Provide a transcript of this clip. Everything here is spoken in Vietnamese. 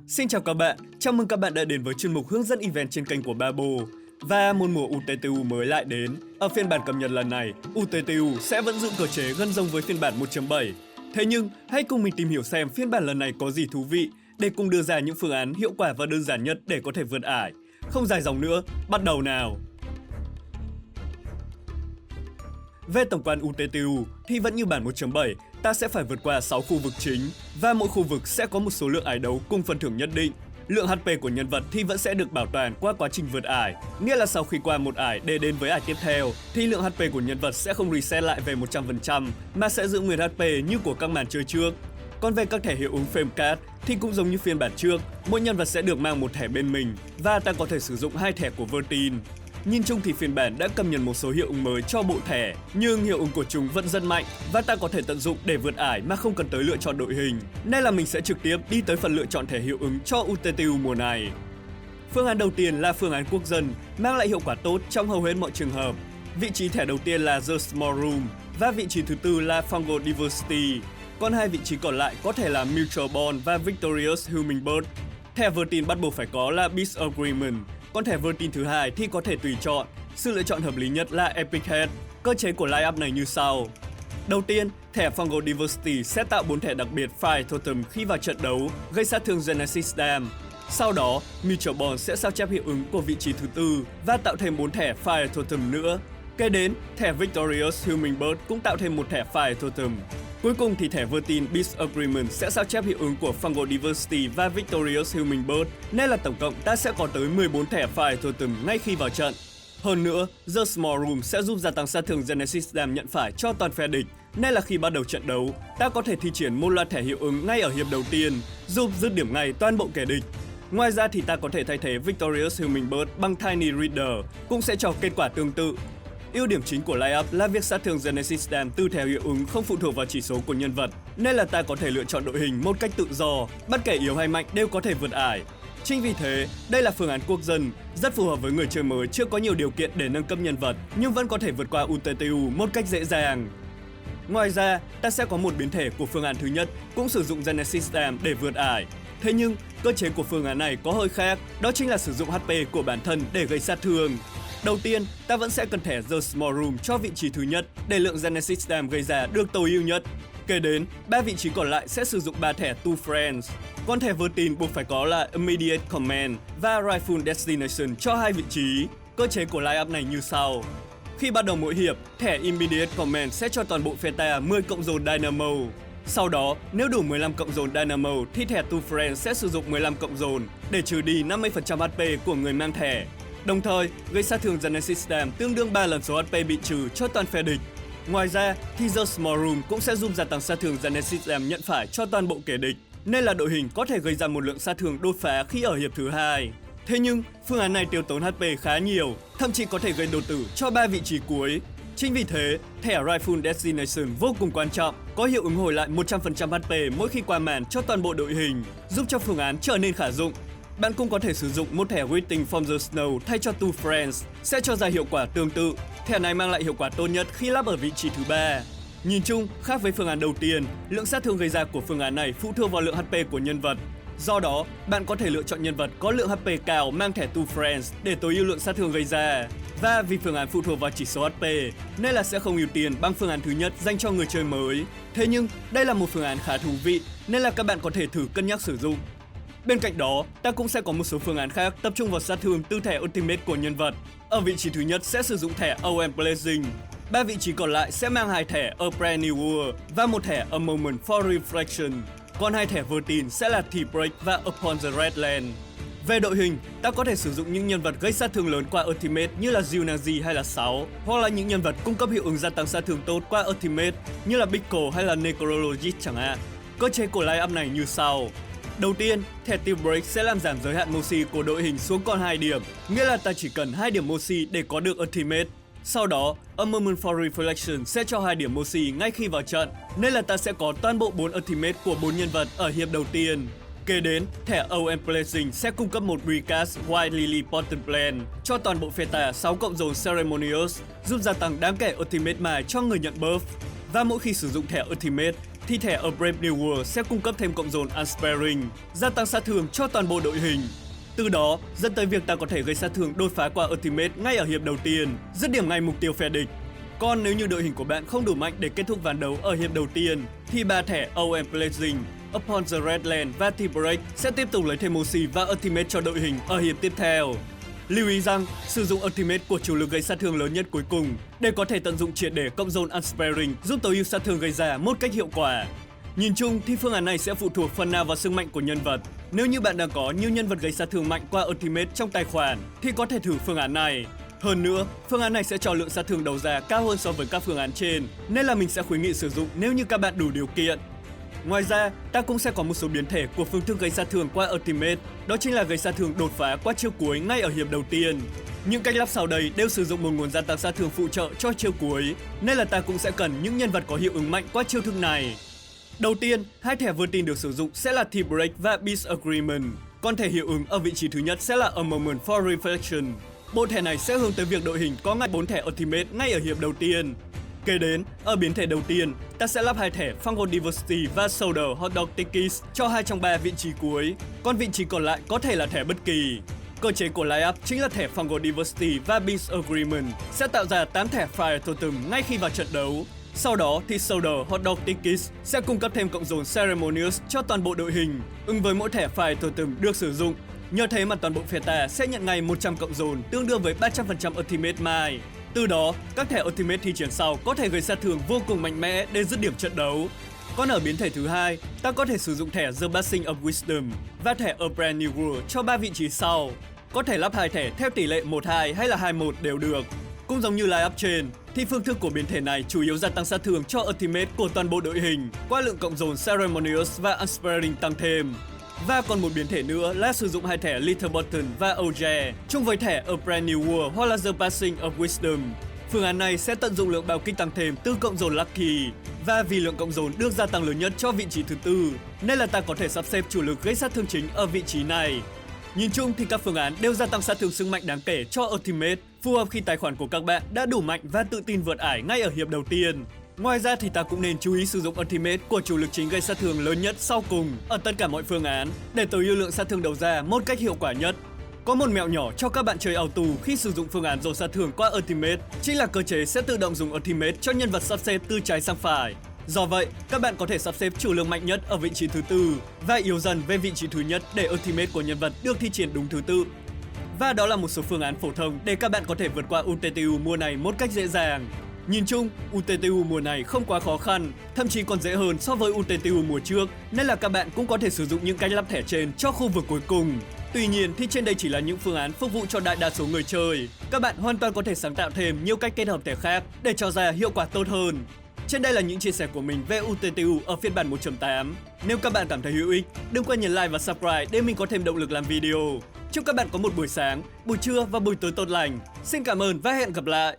Xin chào các bạn, chào mừng các bạn đã đến với chuyên mục hướng dẫn event trên kênh của Babo. Và một mùa UTTU mới lại đến. Ở phiên bản cập nhật lần này, UTTU sẽ vẫn giữ cơ chế gần giống với phiên bản 1.7. Thế nhưng, hãy cùng mình tìm hiểu xem phiên bản lần này có gì thú vị để cùng đưa ra những phương án hiệu quả và đơn giản nhất để có thể vượt ải. Không dài dòng nữa, bắt đầu nào! Về tổng quan UTTU thì vẫn như bản 1.7, ta sẽ phải vượt qua 6 khu vực chính và mỗi khu vực sẽ có một số lượng ải đấu cùng phần thưởng nhất định. Lượng HP của nhân vật thì vẫn sẽ được bảo toàn qua quá trình vượt ải, nghĩa là sau khi qua một ải để đến với ải tiếp theo thì lượng HP của nhân vật sẽ không reset lại về 100% mà sẽ giữ nguyên HP như của các màn chơi trước. Còn về các thẻ hiệu ứng frame card thì cũng giống như phiên bản trước, mỗi nhân vật sẽ được mang một thẻ bên mình và ta có thể sử dụng 2 thẻ của Vertin. Nhìn chung thì phiên bản đã cập nhật một số hiệu ứng mới cho bộ thẻ, nhưng hiệu ứng của chúng vẫn rất mạnh và ta có thể tận dụng để vượt ải mà không cần tới lựa chọn đội hình. Nên là mình sẽ trực tiếp đi tới phần lựa chọn thẻ hiệu ứng cho UTTU mùa này. Phương án đầu tiên là phương án quốc dân, mang lại hiệu quả tốt trong hầu hết mọi trường hợp. Vị trí thẻ đầu tiên là The Small Room và vị trí thứ tư là Fungal Diversity. Còn hai vị trí còn lại có thể là Mutual Bond và Victorious Hummingbird. Thẻ Vertin bắt buộc phải có là Peace Agreement. Còn thẻ Vertin thứ hai thì có thể tùy chọn. Sự lựa chọn hợp lý nhất là Epic Head. Cơ chế của line-up này như sau. Đầu tiên, thẻ Fungal Diversity sẽ tạo 4 thẻ đặc biệt Fire Totem khi vào trận đấu, gây sát thương Genesis Dam. Sau đó, Mutual Bond sẽ sao chép hiệu ứng của vị trí thứ tư và tạo thêm 4 thẻ Fire Totem nữa. Kế đến, thẻ Victorious Hummingbird cũng tạo thêm một thẻ Fire Totem. Cuối cùng thì thẻ Vertin Peace Agreement sẽ sao chép hiệu ứng của Fungal Diversity và Victorious Hummingbird, nên là tổng cộng ta sẽ có tới 14 thẻ Fire Totem ngay khi vào trận. Hơn nữa, The Small Room sẽ giúp gia tăng sát thương Genesis Dam nhận phải cho toàn phe địch, nên là khi bắt đầu trận đấu, ta có thể thi triển một loạt thẻ hiệu ứng ngay ở hiệp đầu tiên, giúp dứt điểm ngay toàn bộ kẻ địch. Ngoài ra thì ta có thể thay thế Victorious Hummingbird bằng Tiny Reader, cũng sẽ cho kết quả tương tự. Ưu điểm chính của line-up là việc sát thương Genesis Dam từ thẻ hiệu ứng không phụ thuộc vào chỉ số của nhân vật, nên là ta có thể lựa chọn đội hình một cách tự do, bất kể yếu hay mạnh đều có thể vượt ải. Chính vì thế, đây là phương án quốc dân, rất phù hợp với người chơi mới chưa có nhiều điều kiện để nâng cấp nhân vật, nhưng vẫn có thể vượt qua UTTU một cách dễ dàng. Ngoài ra, ta sẽ có một biến thể của phương án thứ nhất, cũng sử dụng Genesis Dam để vượt ải. Thế nhưng, cơ chế của phương án này có hơi khác, đó chính là sử dụng HP của bản thân để gây sát thương. Đầu tiên, ta vẫn sẽ cần thẻ The Small Room cho vị trí thứ nhất để lượng Genesis Dam gây ra được tối ưu nhất. Kế đến, 3 vị trí còn lại sẽ sử dụng 3 thẻ Two Friends. Còn thẻ Vertin buộc phải có là Immediate Command và Rightful Destination cho 2 vị trí. Cơ chế của line-up này như sau. Khi bắt đầu mỗi hiệp, thẻ Immediate Command sẽ cho toàn bộ phe ta 10 cộng dồn Dynamo. Sau đó, nếu đủ 15 cộng dồn Dynamo thì thẻ Two Friends sẽ sử dụng 15 cộng dồn để trừ đi 50% HP của người mang thẻ. Đồng thời, gây sát thương Genesis Dam tương đương 3 lần số HP bị trừ cho toàn phe địch. Ngoài ra, thì The Small Room cũng sẽ giúp gia tăng sát thương Genesis Dam nhận phải cho toàn bộ kẻ địch, nên là đội hình có thể gây ra một lượng sát thương đột phá khi ở hiệp thứ hai. Thế nhưng, phương án này tiêu tốn HP khá nhiều, thậm chí có thể gây đột tử cho 3 vị trí cuối. Chính vì thế, thẻ Rightful Destination vô cùng quan trọng, có hiệu ứng hồi lại 100% HP mỗi khi qua màn cho toàn bộ đội hình, giúp cho phương án trở nên khả dụng. Bạn cũng có thể sử dụng một thẻ Greeting from the Snow thay cho Two Friends, sẽ cho ra hiệu quả tương tự. Thẻ này mang lại hiệu quả tốt nhất khi lắp ở vị trí thứ 3. Nhìn chung, khác với phương án đầu tiên, lượng sát thương gây ra của phương án này phụ thuộc vào lượng HP của nhân vật. Do đó, bạn có thể lựa chọn nhân vật có lượng HP cao mang thẻ Two Friends để tối ưu lượng sát thương gây ra. Và vì phương án phụ thuộc vào chỉ số HP, nên là sẽ không ưu tiên bằng phương án thứ nhất dành cho người chơi mới. Thế nhưng, đây là một phương án khá thú vị, nên là các bạn có thể thử cân nhắc sử dụng. Bên cạnh đó, ta cũng sẽ có một số phương án khác tập trung vào sát thương từ thẻ Ultimate của nhân vật. Ở vị trí thứ nhất sẽ sử dụng thẻ OM Blazing. 3 vị trí còn lại sẽ mang 2 thẻ A Brand New World và một thẻ A Moment for Reflection. Còn 2 thẻ Vertin sẽ là T-Break và Upon the Red Land. Về đội hình, ta có thể sử dụng những nhân vật gây sát thương lớn qua Ultimate như là Zunazi hay là 6, hoặc là những nhân vật cung cấp hiệu ứng gia tăng sát thương tốt qua Ultimate như là Pickle hay là Necrologist chẳng hạn. Cơ chế của line-up này như sau. Đầu tiên, thẻ T-Break sẽ làm giảm giới hạn Moxie của đội hình xuống còn 2 điểm, nghĩa là ta chỉ cần 2 điểm Moxie để có được Ultimate. Sau đó, A Moment for Reflection sẽ cho 2 điểm Moxie ngay khi vào trận, nên là ta sẽ có toàn bộ 4 Ultimate của 4 nhân vật ở hiệp đầu tiên. Kế đến, thẻ OM Blazing sẽ cung cấp một Recast White Lily Potent Plan cho toàn bộ phe ta 6 cộng dồn Ceremonious, giúp gia tăng đáng kể Ultimate Mine cho người nhận buff. Và mỗi khi sử dụng thẻ Ultimate thì thẻ A Brave New World sẽ cung cấp thêm cộng dồn Unsparing, gia tăng sát thương cho toàn bộ đội hình. Từ đó dẫn tới việc ta có thể gây sát thương đột phá qua Ultimate ngay ở hiệp đầu tiên, dứt điểm ngay mục tiêu phe địch. Còn nếu như đội hình của bạn không đủ mạnh để kết thúc ván đấu ở hiệp đầu tiên, thì 3 thẻ OM Blazing, Upon the Red Land và T-Break sẽ tiếp tục lấy thêm Moxie và Ultimate cho đội hình ở hiệp tiếp theo. Lưu ý rằng, sử dụng Ultimate của chủ lực gây sát thương lớn nhất cuối cùng để có thể tận dụng triệt để cộng dồn Unsparing giúp tối ưu sát thương gây ra một cách hiệu quả. Nhìn chung thì phương án này sẽ phụ thuộc phần nào vào sức mạnh của nhân vật. Nếu như bạn đang có nhiều nhân vật gây sát thương mạnh qua Ultimate trong tài khoản thì có thể thử phương án này. Hơn nữa, phương án này sẽ cho lượng sát thương đầu ra cao hơn so với các phương án trên, nên là mình sẽ khuyến nghị sử dụng nếu như các bạn đủ điều kiện. Ngoài ra, ta cũng sẽ có một số biến thể của phương thức gây sát thương qua Ultimate, đó chính là gây sát thương đột phá qua chiêu cuối ngay ở hiệp đầu tiên. Những cách lắp sau đây đều sử dụng một nguồn gia tăng sát thương phụ trợ cho chiêu cuối, nên là ta cũng sẽ cần những nhân vật có hiệu ứng mạnh qua chiêu thức này. Đầu tiên, 2 thẻ vượt tin được sử dụng sẽ là T-Break và Peace Agreement, còn thẻ hiệu ứng ở vị trí thứ nhất sẽ là A Moment for Reflection. Bộ thẻ này sẽ hướng tới việc đội hình có ngay 4 thẻ Ultimate ngay ở hiệp đầu tiên. Kế đến, ở biến thể đầu tiên, ta sẽ lắp 2 thẻ Fungal Diversity và Shoulder Hot Dog Tikis cho 2 trong 3 vị trí cuối, còn vị trí còn lại có thể là thẻ bất kỳ. Cơ chế của Line-Up chính là thẻ Fungal Diversity và Peace Agreement sẽ tạo ra 8 thẻ Fire Totem ngay khi vào trận đấu. Sau đó thì Shoulder Hot Dog Tikis sẽ cung cấp thêm cộng dồn Ceremonious cho toàn bộ đội hình, ứng với mỗi thẻ Fire Totem được sử dụng. Nhờ thế mà toàn bộ phe ta sẽ nhận ngay 100 cộng dồn tương đương với 300% Ultimate Mai. Từ đó, các thẻ Ultimate thi triển sau có thể gây sát thương vô cùng mạnh mẽ để dứt điểm trận đấu. Còn ở biến thể thứ hai, ta có thể sử dụng thẻ The Passing of Wisdom và thẻ A Brand New World cho 3 vị trí sau. Có thể lắp 2 thẻ theo tỷ lệ 1-2 hay là 2-1 đều được. Cũng giống như line-up trên, thì phương thức của biến thể này chủ yếu gia tăng sát thương cho Ultimate của toàn bộ đội hình qua lượng cộng dồn Ceremonious và Unsparing tăng thêm. Và còn một biến thể nữa là sử dụng 2 thẻ Little Button và Oje chung với thẻ A Brand New World hoặc là The Passing of Wisdom. Phương án này sẽ tận dụng lượng bạo kích tăng thêm từ cộng dồn Lucky, và vì lượng cộng dồn được gia tăng lớn nhất cho vị trí thứ tư, nên là ta có thể sắp xếp chủ lực gây sát thương chính ở vị trí này. Nhìn chung thì các phương án đều gia tăng sát thương sức mạnh đáng kể cho Ultimate, phù hợp khi tài khoản của các bạn đã đủ mạnh và tự tin vượt ải ngay ở hiệp đầu tiên. Ngoài ra thì ta cũng nên chú ý sử dụng Ultimate của chủ lực chính gây sát thương lớn nhất sau cùng ở tất cả mọi phương án để tối ưu lượng sát thương đầu ra một cách hiệu quả nhất. Có một mẹo nhỏ cho các bạn chơi auto khi sử dụng phương án dồn sát thương qua Ultimate, chính là cơ chế sẽ tự động dùng Ultimate cho nhân vật sắp xếp từ trái sang phải. Do vậy, các bạn có thể sắp xếp chủ lực mạnh nhất ở vị trí thứ tư và yếu dần về vị trí thứ nhất để Ultimate của nhân vật được thi triển đúng thứ tự. Và đó là một số phương án phổ thông để các bạn có thể vượt qua UTTU mùa này một cách dễ dàng. Nhìn chung, UTTU mùa này không quá khó khăn, thậm chí còn dễ hơn so với UTTU mùa trước, nên là các bạn cũng có thể sử dụng những cách lắp thẻ trên cho khu vực cuối cùng. Tuy nhiên thì trên đây chỉ là những phương án phục vụ cho đại đa số người chơi. Các bạn hoàn toàn có thể sáng tạo thêm nhiều cách kết hợp thẻ khác để cho ra hiệu quả tốt hơn. Trên đây là những chia sẻ của mình về UTTU ở phiên bản 1.8. Nếu các bạn cảm thấy hữu ích, đừng quên nhấn like và subscribe để mình có thêm động lực làm video. Chúc các bạn có một buổi sáng, buổi trưa và buổi tối tốt lành. Xin cảm ơn và hẹn gặp lại!